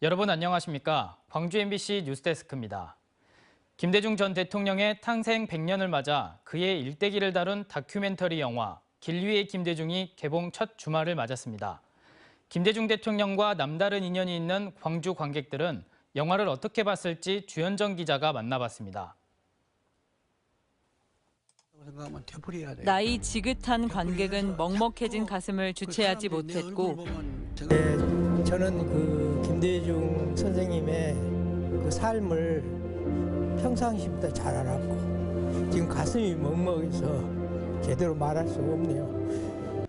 여러분 안녕하십니까? 광주 MBC 뉴스데스크입니다. 김대중 전 대통령의 탄생 100년을 맞아 그의 일대기를 다룬 다큐멘터리 영화 길 위의 김대중이 개봉 첫 주말을 맞았습니다. 김대중 대통령과 남다른 인연이 있는 광주 관객들은 영화를 어떻게 봤을지 주현정 기자가 만나봤습니다. 나이 지긋한 관객은 먹먹해진 가슴을 주체하지 못했고 저는 그 김대중 선생님의 그 삶을 평상시보다 잘 알았고 지금 가슴이 먹먹해서 제대로 말할 수가 없네요.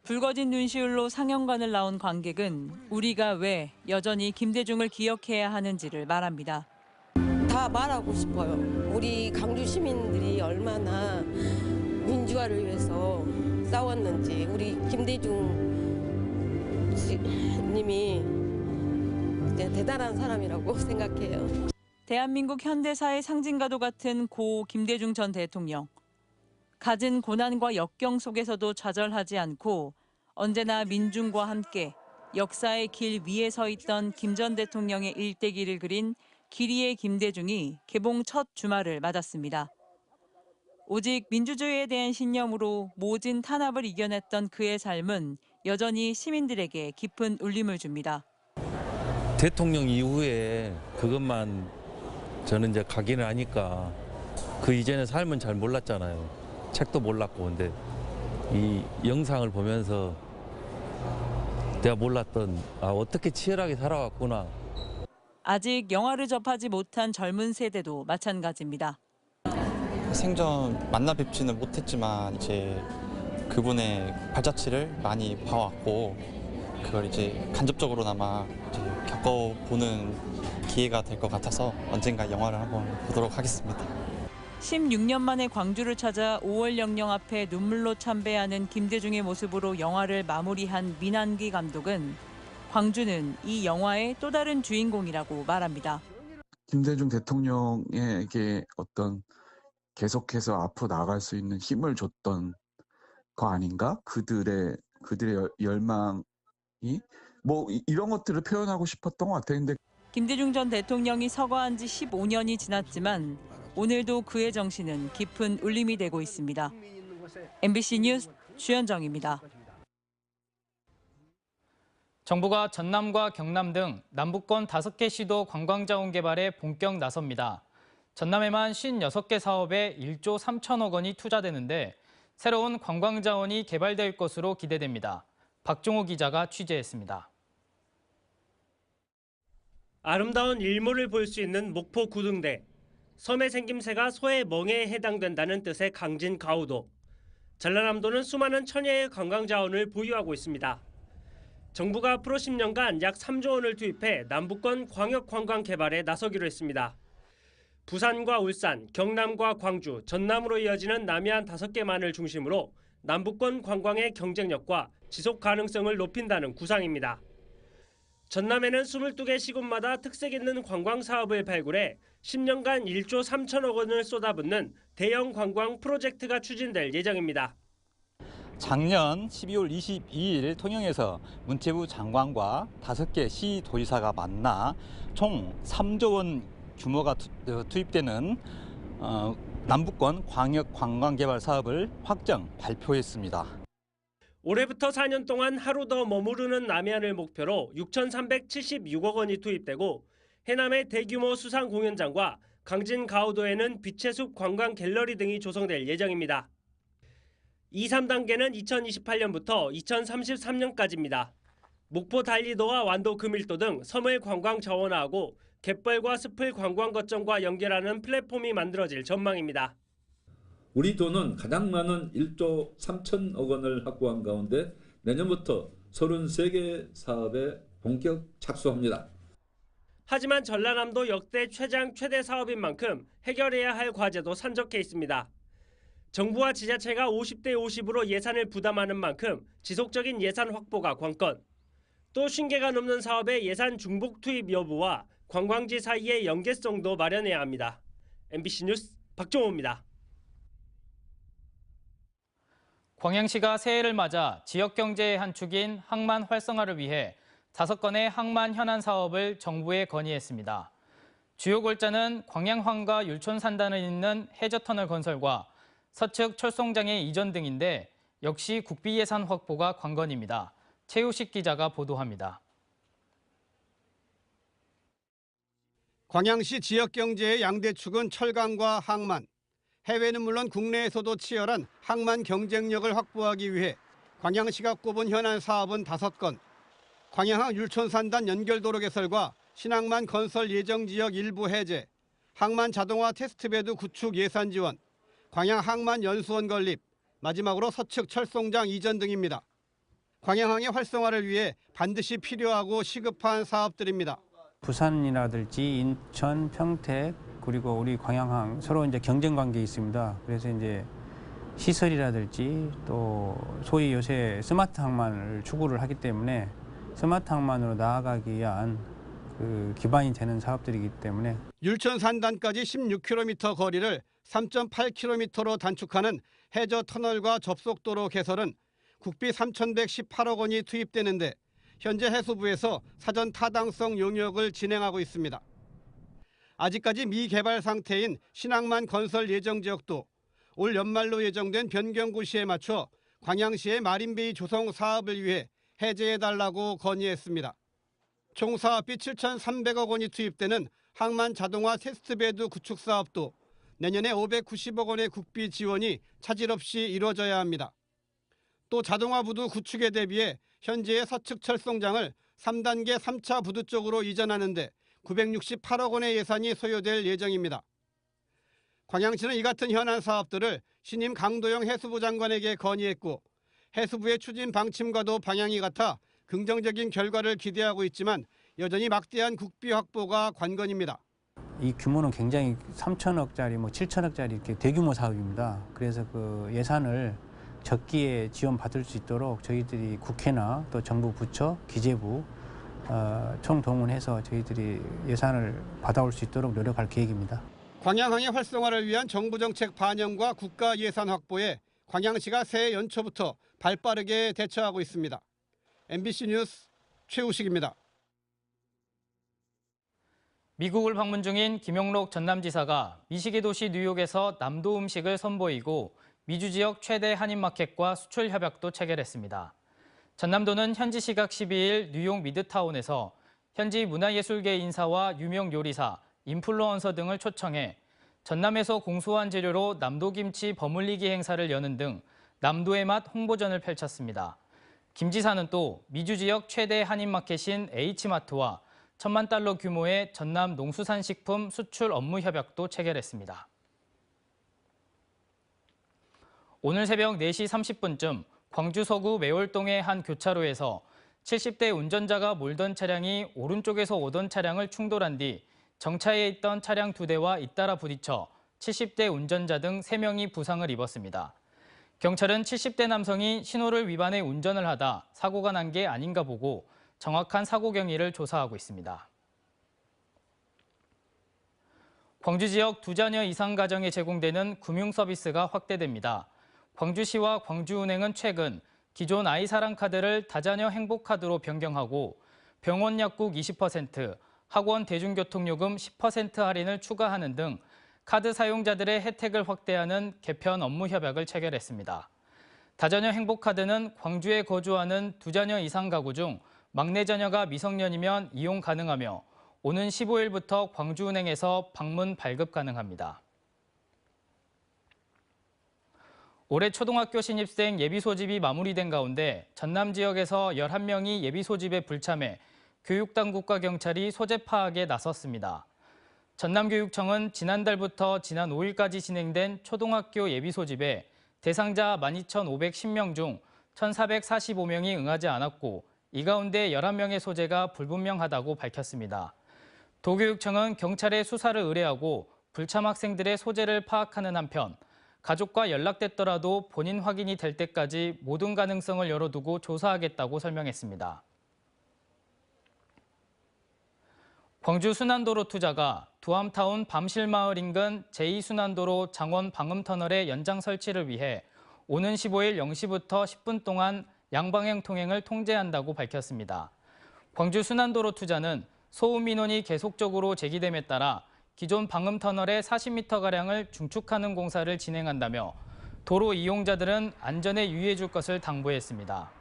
붉어진 눈시울로 상영관을 나온 관객은 우리가 왜 여전히 김대중을 기억해야 하는지를 말합니다. 다 말하고 싶어요. 우리 광주 시민들이 얼마나 민주화를 위해서 싸웠는지, 우리 김대중 님이 진짜 대단한 사람이라고 생각해요. 대한민국 현대사의 상징과도 같은 고 김대중 전 대통령. 갖은 고난과 역경 속에서도 좌절하지 않고 언제나 민중과 함께 역사의 길 위에 서 있던 김 전 대통령의 일대기를 그린 길 위의 김대중이 개봉 첫 주말을 맞았습니다. 오직 민주주의에 대한 신념으로 모진 탄압을 이겨냈던 그의 삶은 여전히 시민들에게 깊은 울림을 줍니다. 대통령 이후에 그것만 저는 이제 각인을 하니까 그 이전의 삶은 잘 몰랐잖아요. 책도 몰랐고. 근데 이 영상을 보면서 내가 몰랐던 어떻게 치열하게 살아왔구나. 아직 영화를 접하지 못한 젊은 세대도 마찬가지입니다. 생전 만나 뵙지는 못했지만 이제 그분의 발자취를 많이 봐왔고 그걸 이제 간접적으로나마 이제 겪어보는 기회가 될 것 같아서 언젠가 영화를 한번 보도록 하겠습니다. 16년 만에 광주를 찾아 5월 영령 앞에 눈물로 참배하는 김대중의 모습으로 영화를 마무리한 민한기 감독은 광주는 이 영화의 또 다른 주인공이라고 말합니다. 김대중 대통령에게 어떤 계속해서 앞으로 나갈 수 있는 힘을 줬던 거 아닌가? 그들의 열망이 뭐 이런 것들을 표현하고 싶었던 것 같아요. 근데 김대중 전 대통령이 서거한 지 15년이 지났지만 오늘도 그의 정신은 깊은 울림이 되고 있습니다. MBC 뉴스 주현정입니다. 정부가 전남과 경남 등 남부권 5개 시도 관광자원 개발에 본격 나섭니다. 전남에만 56개 사업에 1조 3천억 원이 투자되는데 새로운 관광자원이 개발될 것으로 기대됩니다. 박종호 기자가 취재했습니다. 아름다운 일몰을 볼 수 있는 목포 구등대, 섬의 생김새가 소의 멍에에 해당된다는 뜻의 강진 가우도, 전라남도는 수많은 천혜의 관광자원을 보유하고 있습니다. 정부가 앞으로 10년간 약 3조 원을 투입해 남부권 광역관광 개발에 나서기로 했습니다. 부산과 울산, 경남과 광주, 전남으로 이어지는 남해안 5개만을 중심으로 남부권 관광의 경쟁력과 지속 가능성을 높인다는 구상입니다. 전남에는 22개 시군마다 특색 있는 관광 사업을 발굴해 10년간 1조 3천억 원을 쏟아붓는 대형 관광 프로젝트가 추진될 예정입니다. 작년 12월 22일 통영에서 문체부 장관과 5개 시 도지사가 만나 총 3조 원 규모가 투입되는 남부권 광역 관광개발 사업을 확정 발표했습니다. 올해부터 4년 동안 하루 더 머무르는 남해안을 목표로 6,376억 원이 투입되고 해남의 대규모 수상 공연장과 강진 가우도에는 빛의 숲 관광 갤러리 등이 조성될 예정입니다. 2, 3단계는 2028년부터 2033년까지입니다. 목포 달리도와 완도 금일도 등 섬을 관광 자원화하고 갯벌과 숲을 관광 거점과 연결하는 플랫폼이 만들어질 전망입니다. 우리 도는 가장 많은 1조 3천억 원을 확보한 가운데 내년부터 33개 사업에 본격 착수합니다. 하지만 전라남도 역대 최대 사업인 만큼 해결해야 할 과제도 산적해 있습니다. 정부와 지자체가 50대 50으로 예산을 부담하는 만큼 지속적인 예산 확보가 관건. 또 50개가 넘는 사업의 예산 중복 투입 여부와 관광지 사이의 연계성도 마련해야 합니다. MBC 뉴스 박종호입니다. 광양시가 새해를 맞아 지역 경제의 한 축인 항만 활성화를 위해 5건의 항만 현안 사업을 정부에 건의했습니다. 주요 골자는 광양항과 율촌 산단을 잇는 해저터널 건설과 서측 철송장의 이전 등인데 역시 국비 예산 확보가 관건입니다. 최우식 기자가 보도합니다. 광양시 지역경제의 양대축은 철강과 항만, 해외는 물론 국내에서도 치열한 항만 경쟁력을 확보하기 위해 광양시가 꼽은 현안 사업은 5건, 광양항 율촌산단 연결도로 개설과 신항만 건설 예정지역 일부 해제, 항만 자동화 테스트베드 구축 예산 지원, 광양 항만 연수원 건립, 마지막으로 서측 철송장 이전 등입니다. 광양항의 활성화를 위해 반드시 필요하고 시급한 사업들입니다. 부산이라든지 인천, 평택 그리고 우리 광양항 서로 이제 경쟁 관계에 있습니다. 그래서 이제 시설이라든지 또 소위 요새 스마트 항만을 추구를 하기 때문에 스마트 항만으로 나아가기 위한 그 기반이 되는 사업들이기 때문에 율촌 산단까지 16km 거리를 3.8km로 단축하는 해저 터널과 접속도로 개설은 국비 3,118억 원이 투입되는데 현재 해수부에서 사전 타당성 용역을 진행하고 있습니다. 아직까지 미개발 상태인 신항만 건설 예정 지역도 올 연말로 예정된 변경구시에 맞춰 광양시의 마린베이 조성 사업을 위해 해제해달라고 건의했습니다. 총 사업비 7,300억 원이 투입되는 항만 자동화 테스트베드 구축 사업도 내년에 590억 원의 국비 지원이 차질 없이 이루어져야 합니다. 또 자동화 부두 구축에 대비해 현재의 서측 철송장을 3단계 3차 부두 쪽으로 이전하는데 968억 원의 예산이 소요될 예정입니다. 광양시는 이 같은 현안 사업들을 신임 강도영 해수부 장관에게 건의했고 해수부의 추진 방침과도 방향이 같아 긍정적인 결과를 기대하고 있지만 여전히 막대한 국비 확보가 관건입니다. 이 규모는 굉장히 3천억짜리, 7천억짜리 이렇게 대규모 사업입니다. 그래서 그 예산을 적기에 지원받을 수 있도록 저희들이 국회나 또 정부 부처, 기재부 총동원해서 저희들이 예산을 받아올 수 있도록 노력할 계획입니다. 광양항의 활성화를 위한 정부 정책 반영과 국가 예산 확보에 광양시가 새해 연초부터 발빠르게 대처하고 있습니다. MBC 뉴스 최우식입니다. 미국을 방문 중인 김용록 전남지사가 미식의 도시 뉴욕에서 남도 음식을 선보이고 미주 지역 최대 한인마켓과 수출 협약도 체결했습니다. 전남도는 현지 시각 12일 뉴욕 미드타운에서 현지 문화예술계 인사와 유명 요리사, 인플루언서 등을 초청해 전남에서 공수한 재료로 남도김치 버물리기 행사를 여는 등 남도의 맛 홍보전을 펼쳤습니다. 김 지사는 또 미주 지역 최대 한인마켓인 H마트와 1,000만 달러 규모의 전남 농수산식품 수출 업무 협약도 체결했습니다. 오늘 새벽 4시 30분쯤 광주 서구 매월동의 한 교차로에서 70대 운전자가 몰던 차량이 오른쪽에서 오던 차량을 충돌한 뒤 정차해 있던 차량 2대와 잇따라 부딪혀 70대 운전자 등 3명이 부상을 입었습니다. 경찰은 70대 남성이 신호를 위반해 운전을 하다 사고가 난 게 아닌가 보고 정확한 사고 경위를 조사하고 있습니다. 광주 지역 2자녀 이상 가정에 제공되는 금융 서비스가 확대됩니다. 광주시와 광주은행은 최근 기존 아이사랑 카드를 다자녀 행복카드로 변경하고 병원 약국 20%, 학원 대중교통요금 10% 할인을 추가하는 등 카드 사용자들의 혜택을 확대하는 개편 업무 협약을 체결했습니다. 다자녀 행복카드는 광주에 거주하는 2자녀 이상 가구 중 막내 자녀가 미성년이면 이용 가능하며 오는 15일부터 광주은행에서 방문 발급 가능합니다. 올해 초등학교 신입생 예비 소집이 마무리된 가운데 전남 지역에서 11명이 예비 소집에 불참해 교육당국과 경찰이 소재 파악에 나섰습니다. 전남교육청은 지난달부터 지난 5일까지 진행된 초등학교 예비 소집에 대상자 12,510명 중 1,445명이 응하지 않았고 이 가운데 11명의 소재가 불분명하다고 밝혔습니다. 도교육청은 경찰에 수사를 의뢰하고 불참 학생들의 소재를 파악하는 한편 가족과 연락됐더라도 본인 확인이 될 때까지 모든 가능성을 열어두고 조사하겠다고 설명했습니다. 광주 순환도로 투자가 두암타운 밤실마을 인근 제2순환도로 장원 방음터널의 연장 설치를 위해 오는 15일 0시부터 10분 동안 양방향 통행을 통제한다고 밝혔습니다. 광주 순환도로 투자는 소음 민원이 계속적으로 제기됨에 따라 기존 방음터널의 40m가량을 중축하는 공사를 진행한다며 도로 이용자들은 안전에 유의해 줄 것을 당부했습니다.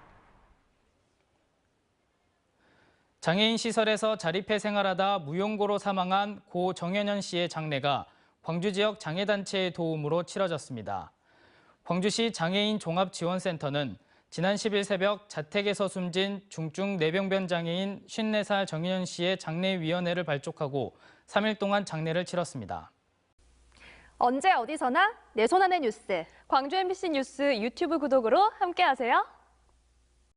장애인 시설에서 자립해 생활하다 무용고로 사망한 고 정현현 씨의 장례가 광주 지역 장애단체의 도움으로 치러졌습니다. 광주시 장애인 종합지원센터는 지난 10일 새벽 자택에서 숨진 중증 뇌병변 장애인 54살 정현현 씨의 장례위원회를 발족하고 3일 동안 장례를 치렀습니다. 언제 어디서나 내 손 안의 뉴스. 광주 MBC 뉴스 유튜브 구독으로 함께하세요.